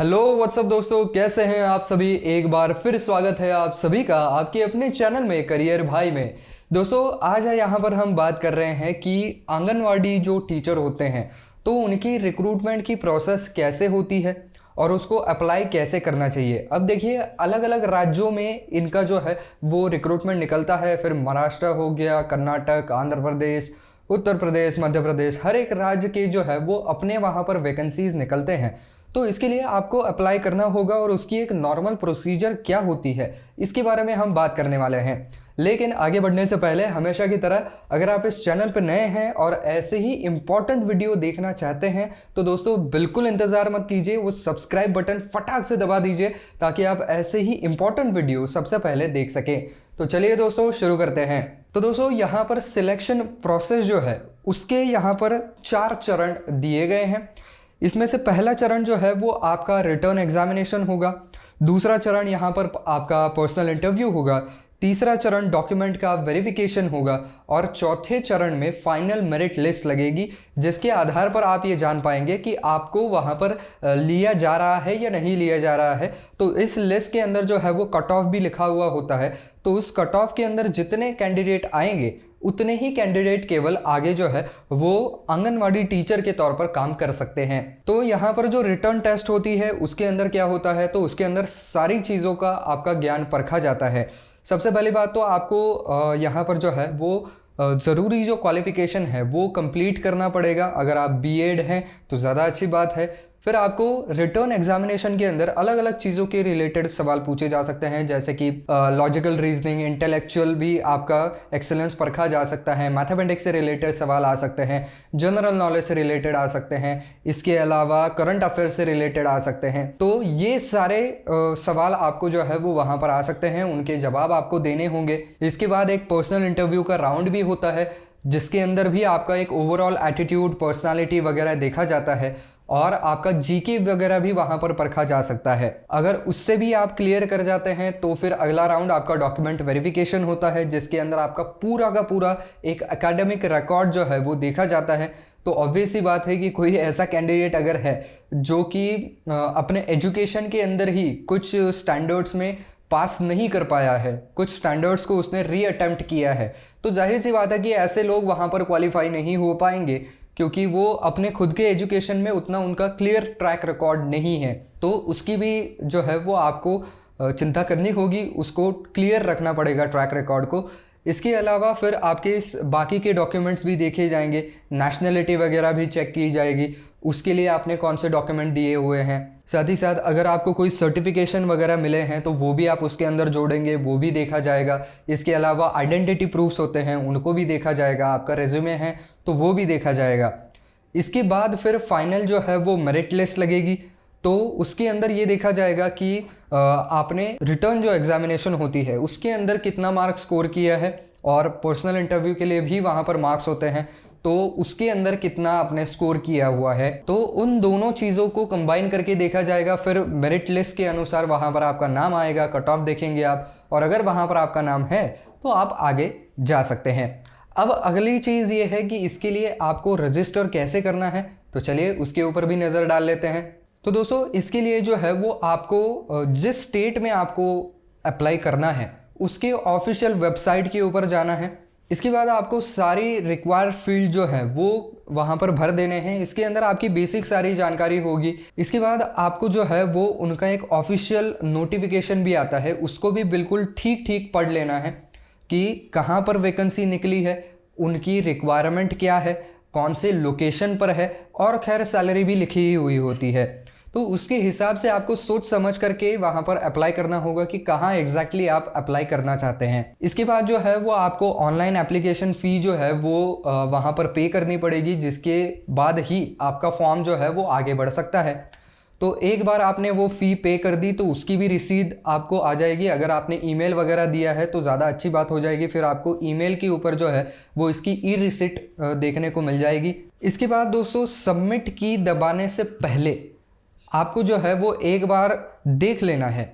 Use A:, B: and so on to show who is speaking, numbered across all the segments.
A: Hello what's up दोस्तों, कैसे हैं आप सभी। एक बार फिर स्वागत है आप सभी का आपके अपने चैनल में करियर भाई में। दोस्तों आज यहाँ पर हम बात कर रहे हैं कि आंगनवाड़ी जो टीचर होते हैं तो उनकी रिक्रूटमेंट की प्रोसेस कैसे होती है और उसको अप्लाई कैसे करना चाहिए। अब देखिए अलग अलग राज्यों में इनका जो है वो रिक्रूटमेंट निकलता है। फिर महाराष्ट्र हो गया, कर्नाटक, आंध्र प्रदेश, उत्तर प्रदेश, मध्य प्रदेश, हर एक राज्य के जो है वो अपने वहाँ पर वैकेंसीज निकलते हैं। तो इसके लिए आपको अप्लाई करना होगा और उसकी एक नॉर्मल प्रोसीजर क्या होती है इसके बारे में हम बात करने वाले हैं। लेकिन आगे बढ़ने से पहले हमेशा की तरह अगर आप इस चैनल पर नए हैं और ऐसे ही इंपॉर्टेंट वीडियो देखना चाहते हैं तो दोस्तों बिल्कुल इंतज़ार मत कीजिए, वो सब्सक्राइब बटन फटाक से दबा दीजिए ताकि आप ऐसे ही इंपॉर्टेंट वीडियो सबसे पहले देख सकें। तो चलिए दोस्तों शुरू करते हैं। तो दोस्तों यहाँ पर सिलेक्शन प्रोसेस जो है उसके यहाँ पर 4 चरण दिए गए हैं। इसमें से पहला चरण जो है वो आपका रिटर्न एग्जामिनेशन होगा, दूसरा चरण यहाँ पर आपका पर्सनल इंटरव्यू होगा, तीसरा चरण डॉक्यूमेंट का वेरिफिकेशन होगा और चौथे चरण में फाइनल मेरिट लिस्ट लगेगी जिसके आधार पर आप ये जान पाएंगे कि आपको वहाँ पर लिया जा रहा है या नहीं लिया जा रहा है। तो इस लिस्ट के अंदर जो है वो कट ऑफ भी लिखा हुआ होता है। तो उस कट ऑफ के अंदर जितने कैंडिडेट आएंगे उतने ही कैंडिडेट केवल आगे जो है वो आंगनवाड़ी टीचर के तौर पर काम कर सकते हैं। तो यहाँ पर जो रिटर्न टेस्ट होती है उसके अंदर क्या होता है, तो उसके अंदर सारी चीज़ों का आपका ज्ञान परखा जाता है। सबसे पहली बात तो आपको यहाँ पर जो है वो ज़रूरी जो क्वालिफ़िकेशन है वो कंप्लीट करना पड़ेगा। अगर आप बीएड हैं तो ज़्यादा अच्छी बात है। फिर आपको रिटर्न एग्जामिनेशन के अंदर अलग अलग चीज़ों के रिलेटेड सवाल पूछे जा सकते हैं, जैसे कि लॉजिकल रीजनिंग, इंटेलेक्चुअल भी आपका एक्सेलेंस परखा जा सकता है, मैथमेटिक्स से रिलेटेड सवाल आ सकते हैं, जनरल नॉलेज से रिलेटेड आ सकते हैं, इसके अलावा करंट अफेयर्स से रिलेटेड आ सकते हैं। तो ये सारे सवाल आपको जो है वो वहाँ पर आ सकते हैं, उनके जवाब आपको देने होंगे। इसके बाद एक पर्सनल इंटरव्यू का राउंड भी होता है जिसके अंदर भी आपका एक ओवरऑल एटीट्यूड, पर्सनालिटी वगैरह देखा जाता है और आपका जीके वगैरह भी वहां पर परखा जा सकता है। अगर उससे भी आप क्लियर कर जाते हैं तो फिर अगला राउंड आपका डॉक्यूमेंट वेरिफिकेशन होता है जिसके अंदर आपका पूरा का पूरा एक एकेडमिक रिकॉर्ड जो है वो देखा जाता है। तो ऑब्वियस सी बात है कि कोई ऐसा कैंडिडेट अगर है जो कि अपने एजुकेशन के अंदर ही कुछ स्टैंडर्ड्स में पास नहीं कर पाया है, कुछ स्टैंडर्ड्स को उसने रीअटेम्प्ट किया है, तो जाहिर सी बात है कि ऐसे लोग वहाँ पर क्वालिफाई नहीं हो पाएंगे क्योंकि वो अपने खुद के एजुकेशन में उतना उनका क्लियर ट्रैक रिकॉर्ड नहीं है। तो उसकी भी जो है वो आपको चिंता करनी होगी, उसको क्लियर रखना पड़ेगा ट्रैक रिकॉर्ड को। इसके अलावा फिर आपके इस बाकी के डॉक्यूमेंट्स भी देखे जाएंगे, नेशनलिटी वगैरह भी चेक की जाएगी, उसके लिए आपने कौन से डॉक्यूमेंट दिए हुए हैं। साथ ही साथ अगर आपको कोई सर्टिफिकेशन वगैरह मिले हैं तो वो भी आप उसके अंदर जोड़ेंगे, वो भी देखा जाएगा। इसके अलावा आइडेंटिटी प्रूफ्स होते हैं उनको भी देखा जाएगा, आपका रेज्यूमे है तो वो भी देखा जाएगा। इसके बाद फिर फाइनल जो है वो मेरिट लिस्ट लगेगी। तो उसके अंदर ये देखा जाएगा कि आपने रिटर्न जो एग्जामिनेशन होती है उसके अंदर कितना मार्क्स स्कोर किया है और पर्सनल इंटरव्यू के लिए भी वहाँ पर मार्क्स होते हैं तो उसके अंदर कितना आपने स्कोर किया हुआ है। तो उन दोनों चीज़ों को कंबाइन करके देखा जाएगा। फिर मेरिट लिस्ट के अनुसार वहाँ पर आपका नाम आएगा, कट ऑफ देखेंगे आप, और अगर वहाँ पर आपका नाम है तो आप आगे जा सकते हैं। अब अगली चीज़ ये है कि इसके लिए आपको रजिस्टर कैसे करना है, तो चलिए उसके ऊपर भी नज़र डाल लेते हैं। तो दोस्तों इसके लिए जो है वो आपको जिस स्टेट में आपको अप्लाई करना है उसके ऑफिशियल वेबसाइट के ऊपर जाना है। इसके बाद आपको सारी रिक्वायर्ड फील्ड जो है वो वहाँ पर भर देने हैं। इसके अंदर आपकी बेसिक सारी जानकारी होगी। इसके बाद आपको जो है वो उनका एक ऑफिशियल नोटिफिकेशन भी आता है, उसको भी बिल्कुल ठीक ठीक पढ़ लेना है कि कहाँ पर वैकेंसी निकली है, उनकी रिक्वायरमेंट क्या है, कौन से लोकेशन पर है, और खैर सैलरी भी लिखी ही हुई होती है। तो उसके हिसाब से आपको सोच समझ करके वहाँ पर अप्लाई करना होगा कि कहाँ एग्जैक्टली आप अप्लाई करना चाहते हैं। इसके बाद जो है वो आपको ऑनलाइन एप्लीकेशन फ़ी जो है वो वहाँ पर पे करनी पड़ेगी, जिसके बाद ही आपका फॉर्म जो है वो आगे बढ़ सकता है। तो एक बार आपने वो फ़ी पे कर दी तो उसकी भी रिसीट आपको आ जाएगी। अगर आपने ईमेल वगैरह दिया है तो ज़्यादा अच्छी बात हो जाएगी, फिर आपको ईमेल के ऊपर जो है वो इसकी ई रिसीट देखने को मिल जाएगी। इसके बाद दोस्तों सबमिट की दबाने से पहले आपको जो है वो एक बार देख लेना है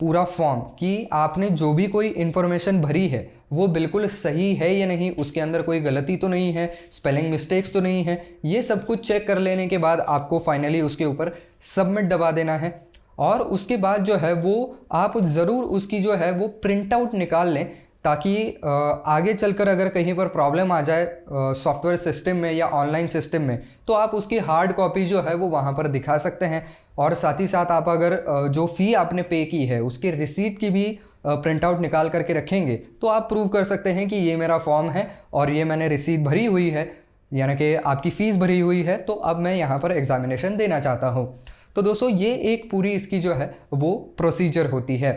A: पूरा फॉर्म कि आपने जो भी कोई इन्फॉर्मेशन भरी है वो बिल्कुल सही है या नहीं, उसके अंदर कोई गलती तो नहीं है, स्पेलिंग मिस्टेक्स तो नहीं है। ये सब कुछ चेक कर लेने के बाद आपको फाइनली उसके ऊपर सबमिट दबा देना है। और उसके बाद जो है वो आप ज़रूर उसकी जो है वो प्रिंट आउट निकाल लें, ताकि आगे चलकर अगर कहीं पर प्रॉब्लम आ जाए सॉफ्टवेयर सिस्टम में या ऑनलाइन सिस्टम में, तो आप उसकी हार्ड कॉपी जो है वो वहाँ पर दिखा सकते हैं। और साथ ही साथ आप अगर जो फ़ी आपने पे की है उसकी रिसीट की भी प्रिंट आउट निकाल करके रखेंगे, तो आप प्रूव कर सकते हैं कि ये मेरा फॉर्म है और ये मैंने रिसीट भरी हुई है, यानी कि आपकी फ़ीस भरी हुई है, तो अब मैं यहाँ पर एग्जामिनेशन देना चाहता हूँ। तो दोस्तों ये एक पूरी इसकी जो है वो प्रोसीजर होती है।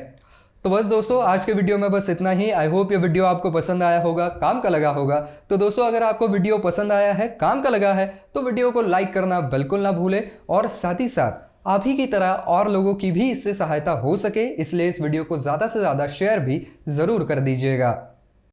A: तो बस दोस्तों आज के वीडियो में बस इतना ही। आई होप ये वीडियो आपको पसंद आया होगा, काम का लगा होगा। तो दोस्तों अगर आपको वीडियो पसंद आया है, काम का लगा है, तो वीडियो को लाइक करना बिल्कुल ना भूलें। और साथ ही साथ आप ही की तरह और लोगों की भी इससे सहायता हो सके, इसलिए इस वीडियो को ज़्यादा से ज़्यादा शेयर भी ज़रूर कर दीजिएगा।